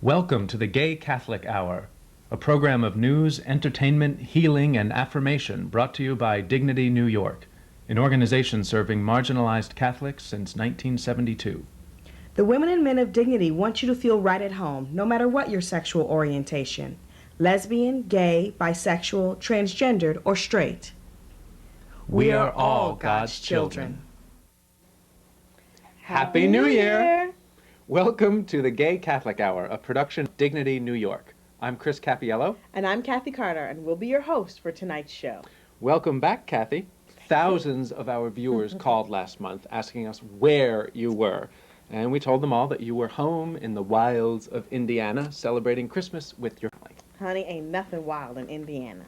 Welcome to the Gay Catholic Hour, a program of news, entertainment, healing, and affirmation brought to you by Dignity New York, an organization serving marginalized Catholics since 1972. The women and men of Dignity want you to feel right at home, no matter what your sexual orientation: lesbian, gay, bisexual, transgendered, or straight. We are all God's children. Happy New Year! Welcome to the Gay Catholic Hour, a production of Dignity New York. I'm Chris Cappiello. And I'm Kathy Carter, and we'll be your host for tonight's show. Welcome back, Kathy. Thousands of our viewers called last month asking us where you were. And we told them all that you were home in the wilds of Indiana celebrating Christmas with your family. Honey, ain't nothing wild in Indiana.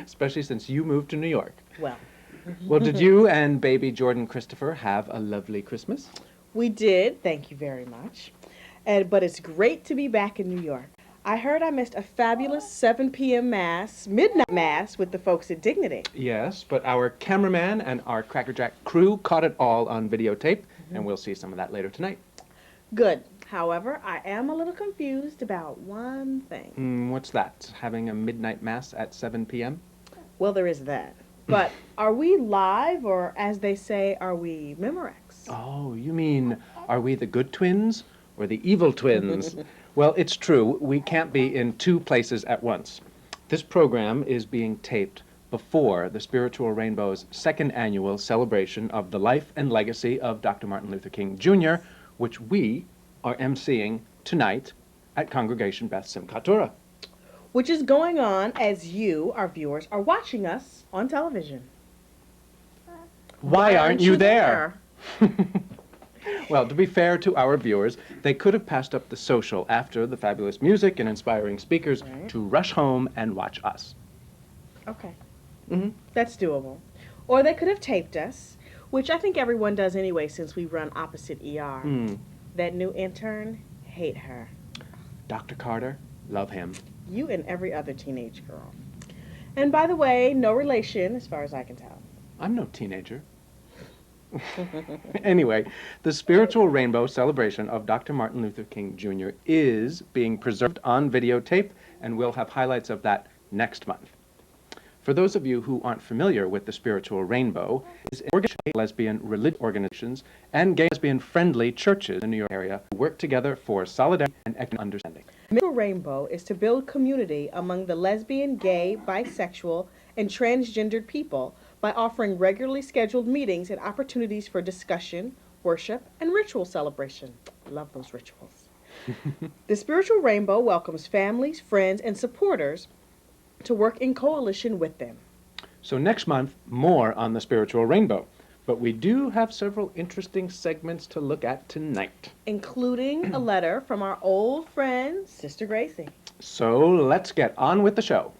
Especially since you moved to New York. Well, Did you and baby Jordan Christopher have a lovely Christmas? we did, thank you very much. But it's great to be back in New York. I heard I missed a fabulous 7 p.m. mass, midnight mass, with the folks at Dignity. Yes, but our cameraman and our Cracker Jack crew caught it all on videotape, and we'll see some of that later tonight. Good. However, I am a little confused about one thing. What's that? Having a midnight mass at 7 p.m.? Well, there is that. But are we live, or as they say, are we Memorex? Oh, you mean, are we the good twins or the evil twins? Well, it's true. We can't be in two places at once. This program is being taped before the Spiritual Rainbow's second annual celebration of the life and legacy of Dr. Martin Luther King Jr., which we are emceeing tonight at Congregation Beth Simchat Torah. Which is going on as you, our viewers, are watching us on television. Why aren't you there? Well, to be fair to our viewers, they could have passed up the social after the fabulous music and inspiring speakers to rush home and watch us. Okay. Mm-hmm. That's doable. Or they could have taped us, which I think everyone does anyway since we run opposite ER. That new intern, hate her. Dr. Carter, love him. You and every other teenage girl. And by the way, no relation as far as I can tell. I'm no teenager. Anyway, the Spiritual Rainbow celebration of Dr. Martin Luther King Jr. is being preserved on videotape, and we'll have highlights of that next month. For those of you who aren't familiar with the Spiritual Rainbow, it's an organization of lesbian religious organizations and gay lesbian-friendly churches in the New York area who work together for solidarity and economic understanding. Spiritual Rainbow is to build community among the lesbian, gay, bisexual, and transgendered people by offering regularly scheduled meetings and opportunities for discussion, worship, and ritual celebration. Love those rituals. The Spiritual Rainbow welcomes families, friends, and supporters to work in coalition with them. So next month, more on the Spiritual Rainbow. But we do have several interesting segments to look at tonight. Including a letter from our old friend, Sister Gracie. So let's get on with the show.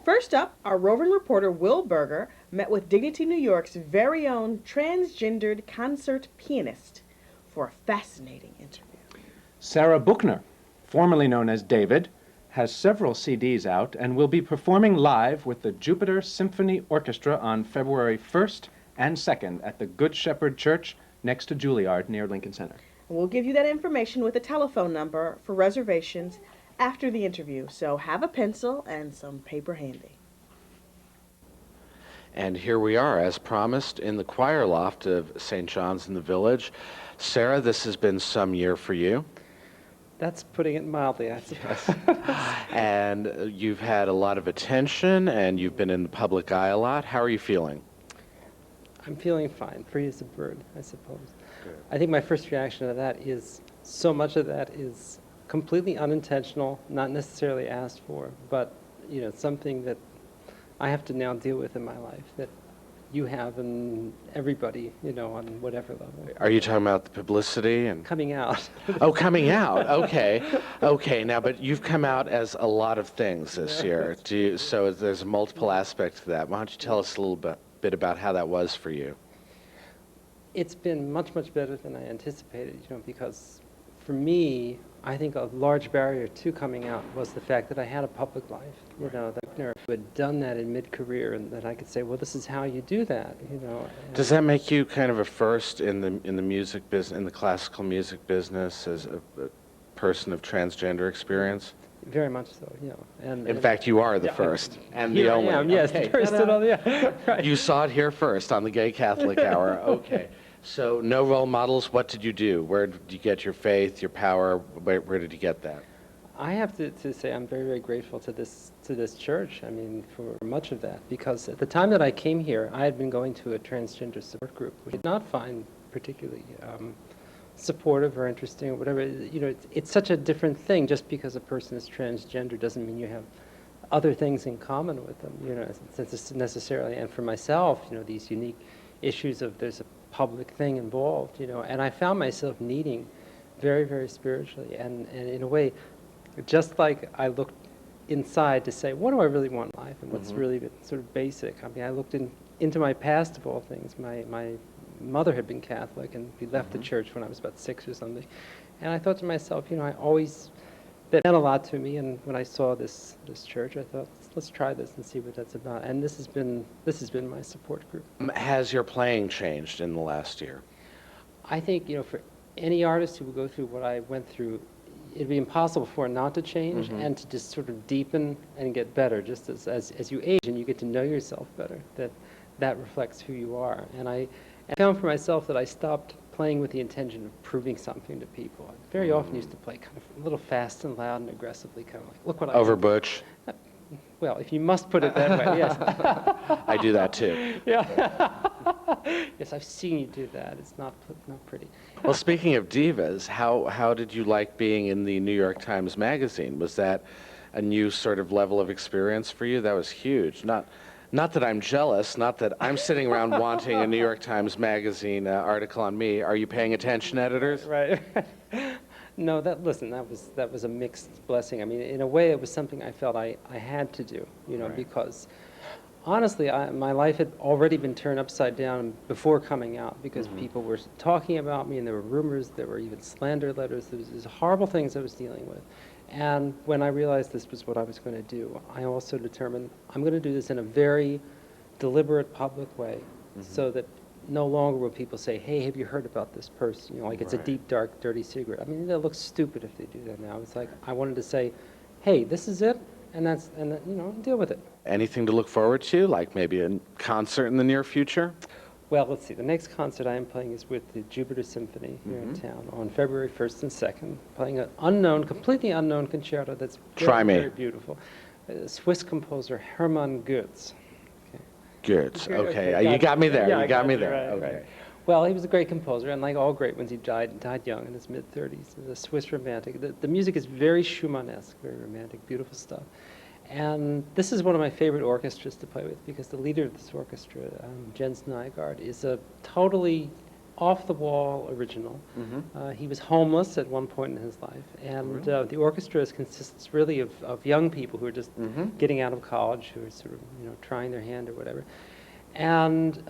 First up, our roving reporter, Will Berger, met with Dignity New York's very own transgendered concert pianist for a fascinating interview. Sarah Buchner, formerly known as David, has several CDs out and will be performing live with the Jupiter Symphony Orchestra on February 1st and 2nd at the Good Shepherd Church next to Juilliard near Lincoln Center. We'll give you that information with a telephone number for reservations after the interview, so have a pencil and some paper handy. And here we are, as promised, in the choir loft of St. John's in the Village. Sarah, this has been some year for you. That's putting it mildly, I suppose. And you've had a lot of attention, and you've been in the public eye a lot. How are you feeling? I'm feeling fine, free as a bird, I suppose. Good. I think my first reaction to that is so much of that is completely unintentional, not necessarily asked for, but something that I have to now deal with in my life, that you have and everybody, on whatever level. Are you talking about the publicity and Coming out. Oh, coming out. Okay. Okay. Now, but you've come out as a lot of things this year. So there's multiple aspects to that. Why don't you tell us a little bit about how that was for you? It's been much, much better than I anticipated, because for me, I think a large barrier to coming out was the fact that I had a public life, that I had done that in mid-career, and that I could say, well, this is how you do that, Does that make you kind of a first in the music business, in the classical music business, as person of transgender experience? Very much so, yeah. In fact, you are the Yeah, first and the here only. I am, yes, Okay. the first and only, yeah. Right. You saw it here first on the Gay Catholic Hour. Okay. So no role models. What did you do? Where did you get your faith, your power? Where did you get that? I have to say I'm very, very grateful to this church, I mean, for much of that, because at the time that I came here, I had been going to a transgender support group, which I did not find particularly supportive or interesting or whatever. You know, it's such a different thing. Just because a person is transgender doesn't mean you have other things in common with them, you know, necessarily. And for myself, you know, these unique issues of there's a public thing involved, you know, and I found myself needing very, very spiritually, and in a way, just like I looked inside to say, what do I really want in life, and what's really sort of basic. I mean, I looked into my past of all things. My mother had been Catholic, and we left the church when I was about 6 or something. And I thought to myself, you know, that meant a lot to me. And when I saw this church, I thought, let's try this and see what that's about. And this has been my support group. Has your playing changed in the last year? I think, you know, for any artist who would go through what I went through, it'd be impossible for it not to change and to just sort of deepen and get better. Just as you age and you get to know yourself better, that reflects who you are. And I found for myself that I stopped playing with the intention of proving something to people. I very often used to play kind of a little fast and loud and aggressively, kind of like, look what I Over did. Butch? Well, if you must put it that way, yes. I do that too. Yeah. Yes, I've seen you do that. It's not pretty. Well, speaking of divas, how did you like being in the New York Times Magazine? Was that a new sort of level of experience for you? That was huge. Not that I'm jealous, not that I'm sitting around wanting a New York Times Magazine article on me. Are you paying attention, editors? Right. No, that was a mixed blessing. I mean, in a way, it was something I felt I had to do, you know, Right. because honestly, my life had already been turned upside down before coming out, because people were talking about me, and there were rumors, there were even slander letters. There was these horrible things I was dealing with. And when I realized this was what I was going to do, I also determined I'm going to do this in a very deliberate, public way, so that no longer will people say, hey, have you heard about this person? You know, like it's a Right. deep, dark, dirty secret. I mean, that looks stupid if they do that now. It's like I wanted to say, hey, this is it, and you know, deal with it. Anything to look forward to, like maybe a concert in the near future? Well, let's see. The next concert I am playing is with the Jupiter Symphony here in town on February 1st and 2nd, playing an completely unknown concerto that's very, Try me. very beautiful. Swiss composer Hermann Goetz. Good. Okay, Okay. You got me there. Yeah, I you got me you, there. right, Okay. right. Well, he was a great composer, and like all great ones, he died young in his mid-30s. He was a Swiss romantic. The music is very Schumann-esque, very romantic, beautiful stuff. And this is one of my favorite orchestras to play with, because the leader of this orchestra, Jens Nygaard, is a totally off-the-wall original. He was homeless at one point in his life, and the orchestra consists really of young people who are just getting out of college, who are sort of, you know, trying their hand or whatever. And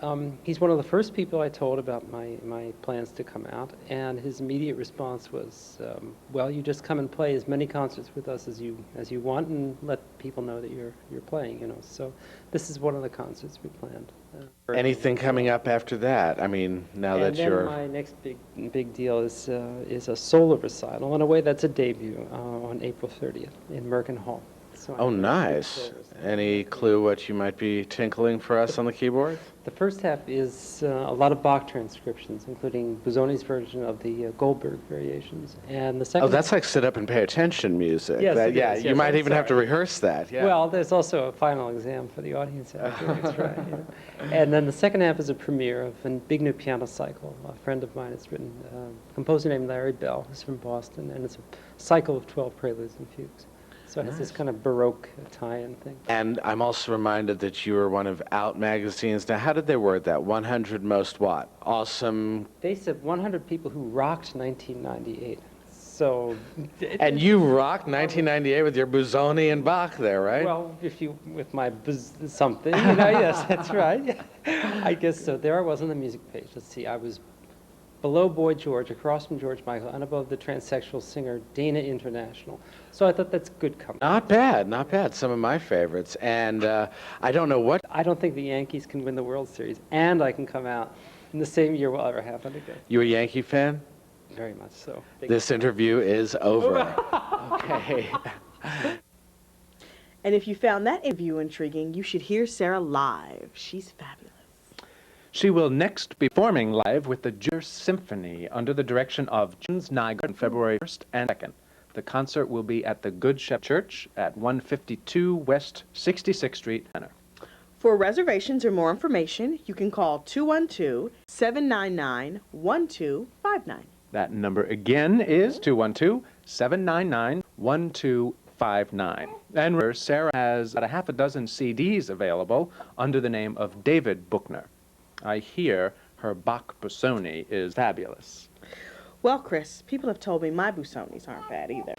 he's one of the first people I told about my plans to come out, and his immediate response was, well, you just come and play as many concerts with us as you want, and let people know that you're playing, you know. So this is one of the concerts we planned. Anything coming up after that? I mean, now And that then you're... my next big deal is a solo recital. In a way, that's a debut on April 30th in Merkin Hall. So Oh, I'm nice. Any clue what you might be tinkling for us on the keyboard? The first half is a lot of Bach transcriptions, including Busoni's version of the Goldberg variations. And the second. Oh, that's like sit up and pay attention music. Yes, it Yeah, is. you Yes, might I'm even have to sorry. rehearse that. Yeah. Well, there's also a final exam for the audience afterwards, right? You know. And then the second half is a premiere of a big new piano cycle. A friend of mine has written, a composer named Larry Bell, who's from Boston, and it's a cycle of 12 preludes and fugues. So it has this kind of Baroque tie-in thing. And I'm also reminded that you were one of Out Magazine's. Now, how did they word that? 100 most what? Awesome. They said 100 people who rocked 1998. So. And you rocked 1998 with your Busoni and Bach there, right? Well, with my something, you know, yes, that's right. I guess so. There I was on the music page. Let's see, I was below Boy George, across from George Michael, and above the transsexual singer Dana International. So I thought that's good company. Not bad, not bad. Some of my favorites. And I don't know what... I don't think the Yankees can win the World Series, and I can come out in the same year will ever happen again. You a Yankee fan? Very much so. Thank This interview is over. Okay. And if you found that interview intriguing, you should hear Sarah live. She's fabulous. She will next be performing live with the Junior Symphony under the direction of Jens Niger on February 1st and 2nd. The concert will be at the Good Shepherd Church at 152 West 66th Street. For reservations or more information, you can call 212-799-1259. That number again is 212-799-1259. And Sarah has about a half a dozen CDs available under the name of David Buchner. I hear her Bach Busoni is fabulous. Well, Chris, people have told me my Busonis aren't bad either.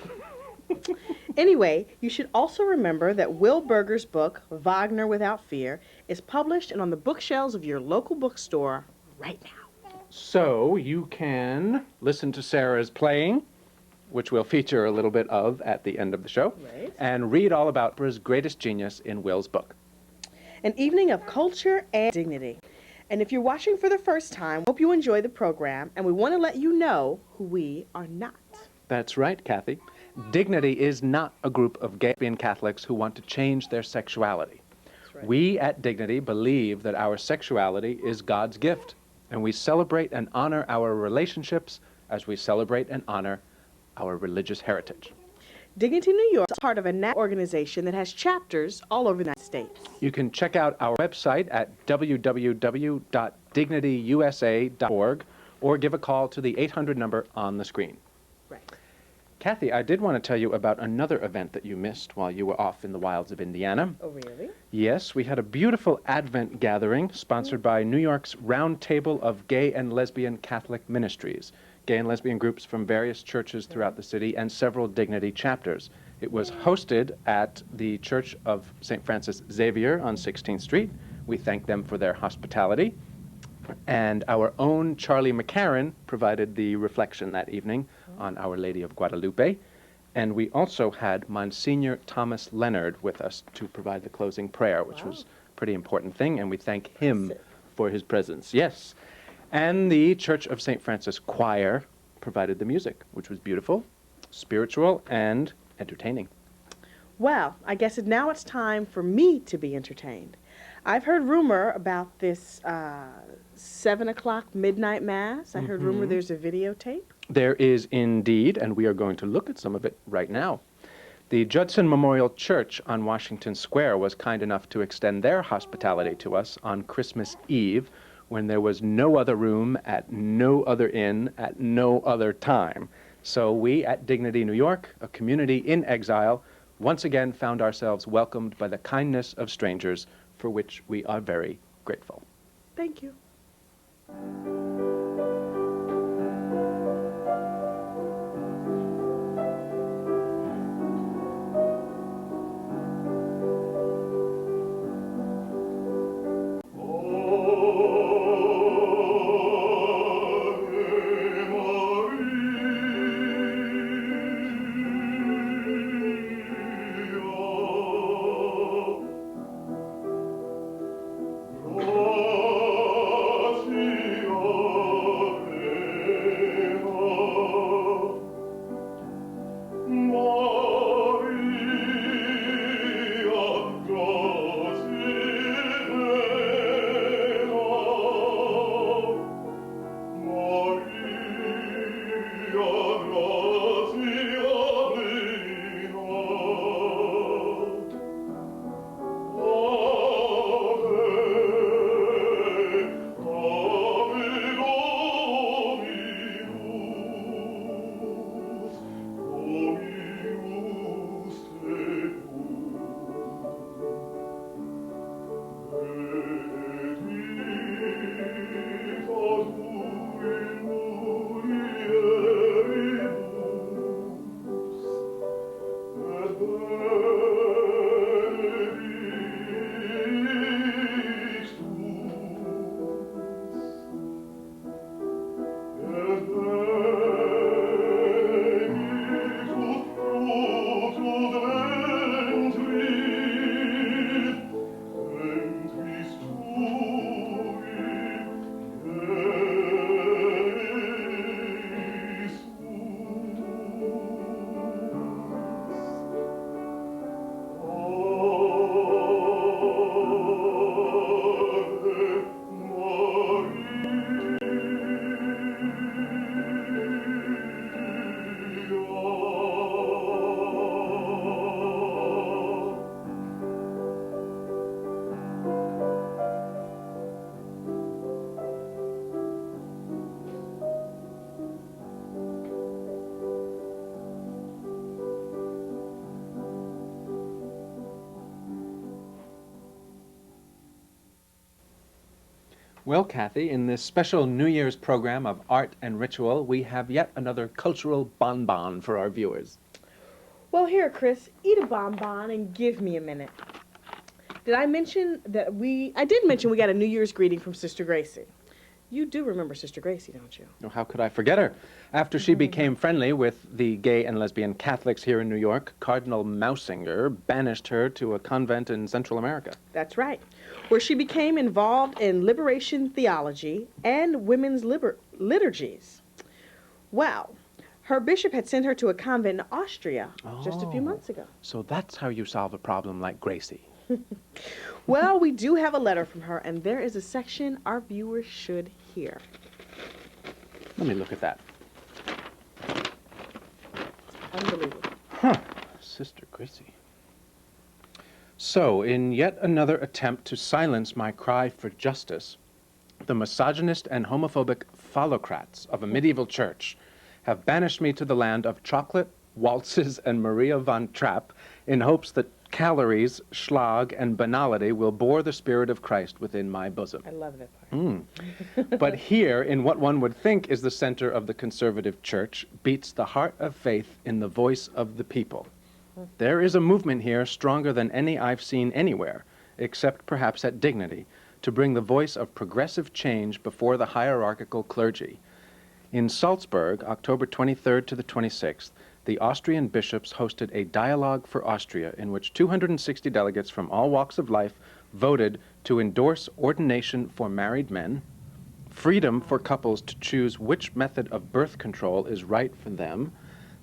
Anyway, you should also remember that Will Berger's book, Wagner Without Fear, is published and on the bookshelves of your local bookstore right now. So you can listen to Sarah's playing, which we'll feature a little bit of at the end of the show, Right. and read all about Oprah's greatest genius in Will's book. An evening of culture and dignity. And if you're watching for the first time, hope you enjoy the program, and we want to let you know who we are not. That's right, Kathy. Dignity is not a group of gay and Catholics who want to change their sexuality. right. We at Dignity believe that our sexuality is God's gift, and we celebrate and honor our relationships as we celebrate and honor our religious heritage. Dignity New York is part of a national organization that has chapters all over the United States. You can check out our website at www.dignityusa.org or give a call to the 800 number on the screen. Right. Kathy, I did want to tell you about another event that you missed while you were off in the wilds of Indiana. Oh, really? Yes, we had a beautiful Advent gathering sponsored by New York's Round Table of Gay and Lesbian Catholic Ministries, gay and lesbian groups from various churches throughout the city and several Dignity chapters. It was hosted at the Church of St. Francis Xavier on 16th Street. We thank them for their hospitality. And our own Charlie McCarran provided the reflection that evening on Our Lady of Guadalupe. And we also had Monsignor Thomas Leonard with us to provide the closing prayer, which was a pretty important thing, and we thank him for his presence. Yes. And the Church of St. Francis Choir provided the music, which was beautiful, spiritual, and entertaining. Well, I guess now it's time for me to be entertained. I've heard rumor about this 7 o'clock midnight mass. I heard rumor there's a videotape. There is indeed, and we are going to look at some of it right now. The Judson Memorial Church on Washington Square was kind enough to extend their hospitality to us on Christmas Eve, when there was no other room at no other inn at no other time. So we at Dignity New York, a community in exile, once again found ourselves welcomed by the kindness of strangers, for which we are very grateful. Thank you. Well, Kathy, in this special New Year's program of art and ritual, we have yet another cultural bonbon for our viewers. Well, here, Chris, eat a bonbon and give me a minute. Did I mention that I did mention we got a New Year's greeting from Sister Gracie. You do remember Sister Gracie, don't you? Oh, how could I forget her? After she became friendly with the gay and lesbian Catholics here in New York, Cardinal Mausinger banished her to a convent in Central America. That's right, where she became involved in liberation theology and women's liturgies. Well, her bishop had sent her to a convent in Austria just a few months ago. So that's how you solve a problem like Gracie. Well, we do have a letter from her, and there is a section our viewers should hear. Let me look at that. Unbelievable. Sister Gracie. So, in yet another attempt to silence my cry for justice, the misogynist and homophobic phallocrats of a medieval church have banished me to the land of chocolate, waltzes, and Maria von Trapp in hopes that calories, schlag, and banality will bore the spirit of Christ within my bosom. I love that part. But here, in what one would think is the center of the conservative church, beats the heart of faith in the voice of the people. There is a movement here stronger than any I've seen anywhere, except perhaps at Dignity, to bring the voice of progressive change before the hierarchical clergy. In Salzburg, October 23rd to the 26th, the Austrian bishops hosted a Dialogue for Austria in which 260 delegates from all walks of life voted to endorse ordination for married men, freedom for couples to choose which method of birth control is right for them,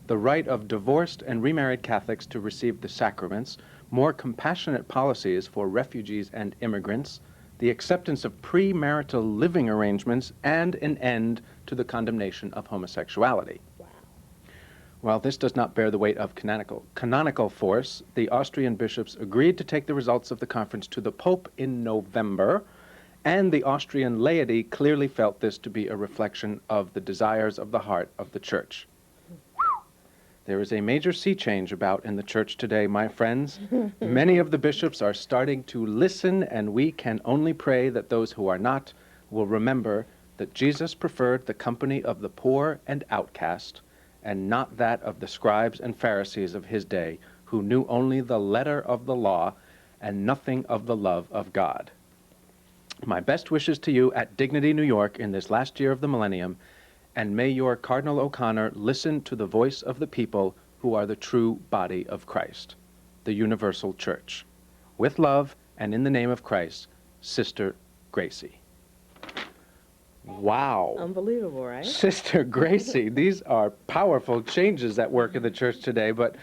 the right of divorced and remarried Catholics to receive the sacraments, more compassionate policies for refugees and immigrants, the acceptance of premarital living arrangements, and an end to the condemnation of homosexuality. While this does not bear the weight of canonical force, the Austrian bishops agreed to take the results of the conference to the Pope in November, and the Austrian laity clearly felt this to be a reflection of the desires of the heart of the Church. There is a major sea change about in the Church today, my friends. Many of the bishops are starting to listen, and we can only pray that those who are not will remember that Jesus preferred the company of the poor and outcast, and not that of the scribes and Pharisees of his day, who knew only the letter of the law and nothing of the love of God. My best wishes to you at Dignity, New York in this last year of the millennium, and may your Cardinal O'Connor listen to the voice of the people who are the true body of Christ, the universal church. With love and in the name of Christ, Sister Gracie. Wow. Unbelievable, right? Sister Gracie, these are powerful changes at work in the church today, but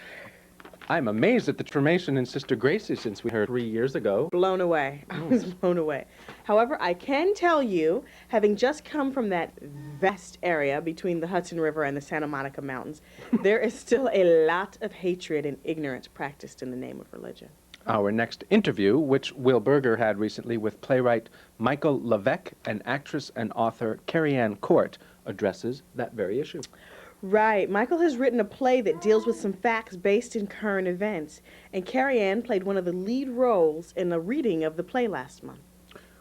I'm amazed at the transformation in Sister Gracie since we heard 3 years ago. Blown away. I was blown away. However, I can tell you, having just come from that vast area between the Hudson River and the Santa Monica Mountains, there is still a lot of hatred and ignorance practiced in the name of religion. Our next interview, which Will Berger had recently with playwright Michael Levesque and actress and author Carrie Ann Court, addresses that very issue. Right. Michael has written a play that deals with some facts based in current events, and Carrie Ann played one of the lead roles in a reading of the play last month.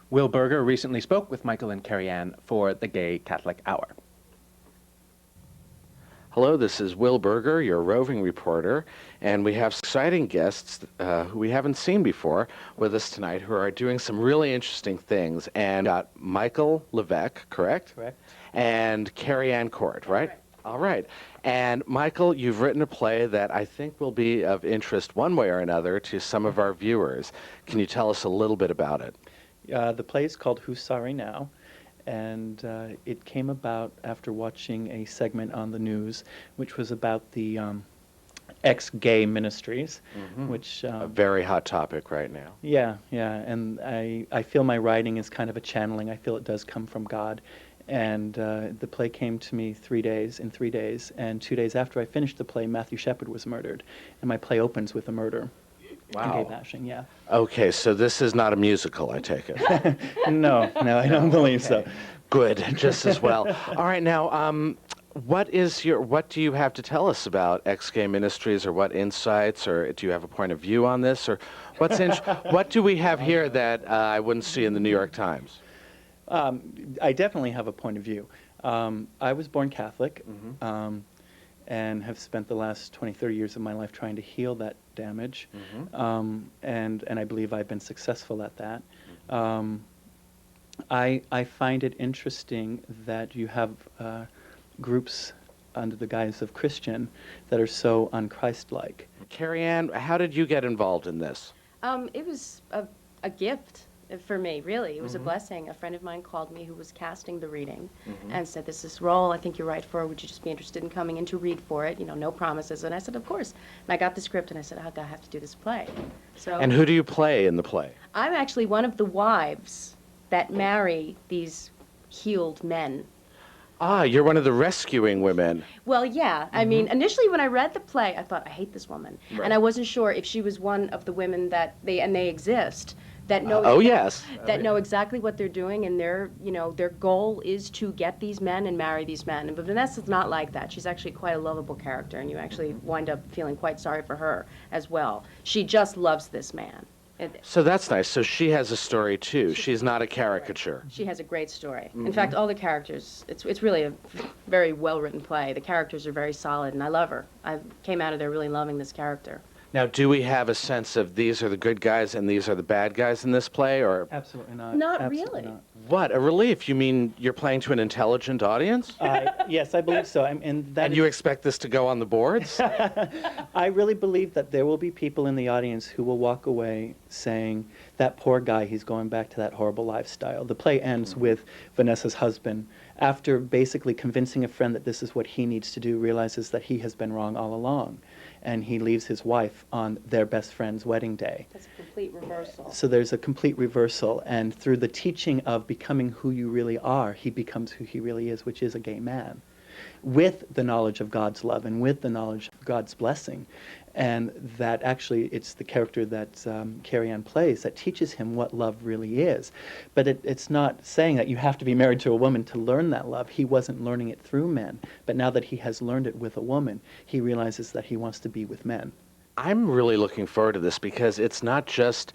Will Berger recently spoke with Michael and Carrie Ann for the Gay Catholic Hour. Hello, this is Will Berger, your roving reporter, and we have exciting guests who we haven't seen before with us tonight who are doing some really interesting things. And got Michael Levesque, correct? Correct. And Carrie Ann Court, right? Correct. All right. And Michael, you've written a play that I think will be of interest one way or another to some of our viewers. Can you tell us a little bit about it? The play is called Who's Sorry Now? And it came about after watching a segment on the news, which was about the ex-gay ministries, which... A very hot topic right now. yeah, and I feel my writing is kind of a channeling. I feel it does come from God. And the play came to me in 3 days, and 2 days after I finished the play, Matthew Shepard was murdered. And my play opens with a murder. Wow. Gay bashing, yeah. Okay, so this is not a musical, I take it. No, I don't believe so. Good, just as well. All right, now, what do you have to tell us about ex-gay ministries, or what insights, or do you have a point of view on this, or what do we have here that I wouldn't see in the New York Times? I definitely have a point of view. I was born Catholic, and have spent the last 20, 30 years of my life trying to heal that damage. And I believe I've been successful at that. I find it interesting that you have groups under the guise of Christian that are so un-Christ-like. Carrie Ann, how did you get involved in this? It was a gift for me, really. It was a blessing. A friend of mine called me who was casting the reading and said, "This is role I think you're right for. Would you just be interested in coming in to read for it? You know, no promises." And I said, "Of course." And I got the script and I said, "I have to do this play." So And who do you play in the play? I'm actually one of the wives that marry these healed men. Ah, you're one of the rescuing women. Well, yeah. I mean, initially when I read the play, I thought, I hate this woman. And I wasn't sure if she was one of the women that they exist, that know Oh, yes. that know exactly what they're doing, and their goal is to get these men and marry these men. But Vanessa's not like that. She's actually quite a lovable character, and you actually wind up feeling quite sorry for her as well. She just loves this man. So that's nice. So she has a story too. She's not a caricature. She has a great story. In fact, all the characters, it's really a very well-written play. The characters are very solid, and I love her. I came out of there really loving this character. Now, do we have a sense of these are the good guys and these are the bad guys in this play, or Absolutely not. Not Absolutely really. not. what? A relief? You mean you're playing to an intelligent audience? Yes, I believe so. And that And you expect this to go on the boards? I really believe that there will be people in the audience who will walk away saying, that poor guy, he's going back to that horrible lifestyle. The play ends with Vanessa's husband, after basically convincing a friend that this is what he needs to do, realizes that he has been wrong all along. And he leaves his wife on their best friend's wedding day. That's a complete reversal. So there's a complete reversal, and through the teaching of becoming who you really are, he becomes who he really is, which is a gay man, with the knowledge of God's love and with the knowledge of God's blessing. And that actually, it's the character that Carrie Ann plays that teaches him what love really is. But it's not saying that you have to be married to a woman to learn that love. He wasn't learning it through men. But now that he has learned it with a woman, he realizes that he wants to be with men. I'm really looking forward to this because it's not just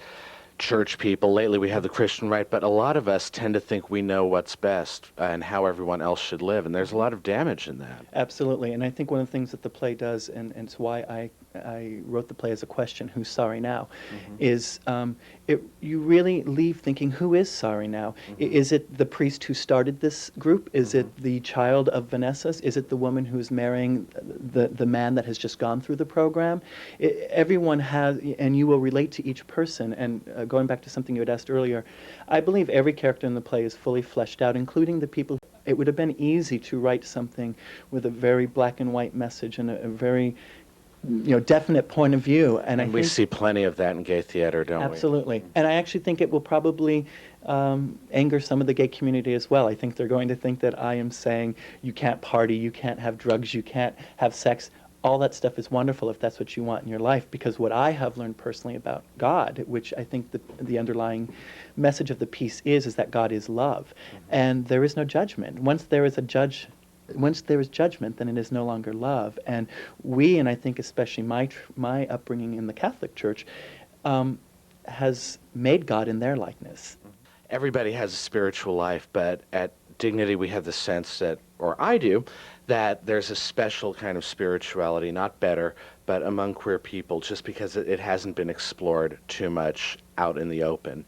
church people. Lately we have the Christian right, but a lot of us tend to think we know what's best and how everyone else should live, and there's a lot of damage in that. Absolutely, and I think one of the things that the play does, and it's why I wrote the play as a question, who's sorry now, is you really leave thinking, who is sorry now? Is it the priest who started this group? Is it the child of Vanessa's? Is it the woman who's marrying the man that has just gone through the program? Everyone has, and you will relate to each person, and going back to something you had asked earlier, I believe every character in the play is fully fleshed out, including the people. It would have been easy to write something with a very black and white message and a very definite point of view. And I We think see plenty of that in gay theater, don't we? absolutely. And I actually think it will probably anger some of the gay community as well. I think they're going to think that I am saying you can't party, you can't have drugs, you can't have sex. All that stuff is wonderful if that's what you want in your life, because what I have learned personally about God, which I think the underlying message of the piece is that God is love, and there is no judgment. Once there is judgment, then it is no longer love. And I think especially my upbringing in the Catholic Church, has made God in their likeness. Everybody has a spiritual life, but at Dignity we have the sense that, or I do, that there's a special kind of spirituality, not better, but among queer people, just because it hasn't been explored too much out in the open.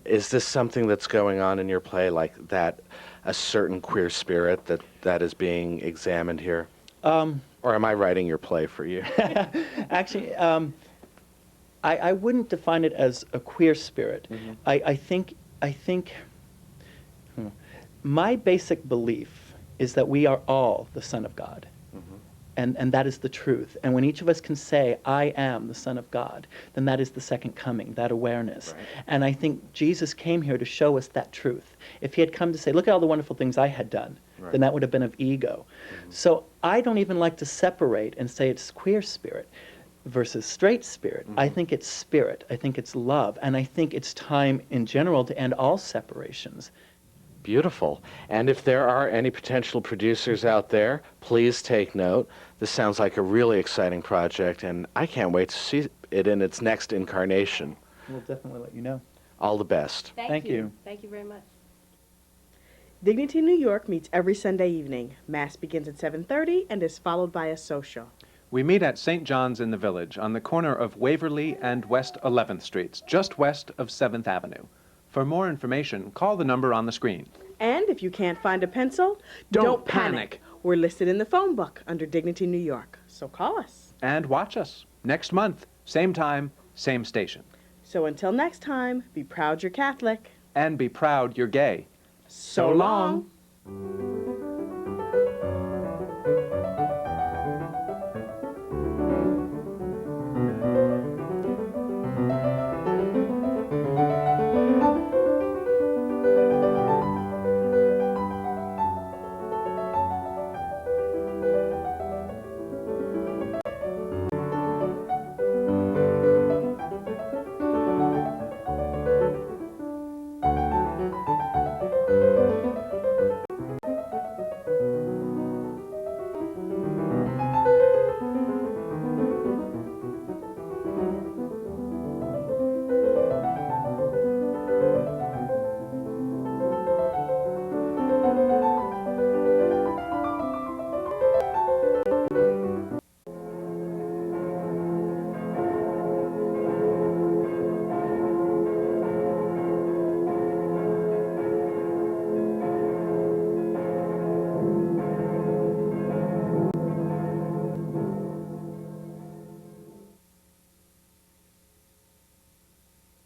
Is this something that's going on in your play, like that, a certain queer spirit that is being examined here? Or am I writing your play for you? Actually, I wouldn't define it as a queer spirit. I think my basic belief is that we are all the Son of God. And that is the truth. And when each of us can say, I am the Son of God, then that is the second coming, that awareness. Right. And I think Jesus came here to show us that truth. If he had come to say, look at all the wonderful things I had done, right, then that would have been of ego. So I don't even like to separate and say it's queer spirit versus straight spirit. I think it's spirit. I think it's love. And I think it's time in general to end all separations. Beautiful. And if there are any potential producers out there, please take note. This sounds like a really exciting project, and I can't wait to see it in its next incarnation. We'll definitely let you know. All the best. Thank you. Thank you very much. Dignity New York meets every Sunday evening. Mass begins at 7:30 and is followed by a social. We meet at St. John's in the Village on the corner of Waverly and West 11th Streets, just west of 7th Avenue. For more information, call the number on the screen. And if you can't find a pencil, Don't panic. We're listed in the phone book under Dignity New York. So call us. And watch us next month, same time, same station. So until next time, be proud you're Catholic. And be proud you're gay. So long.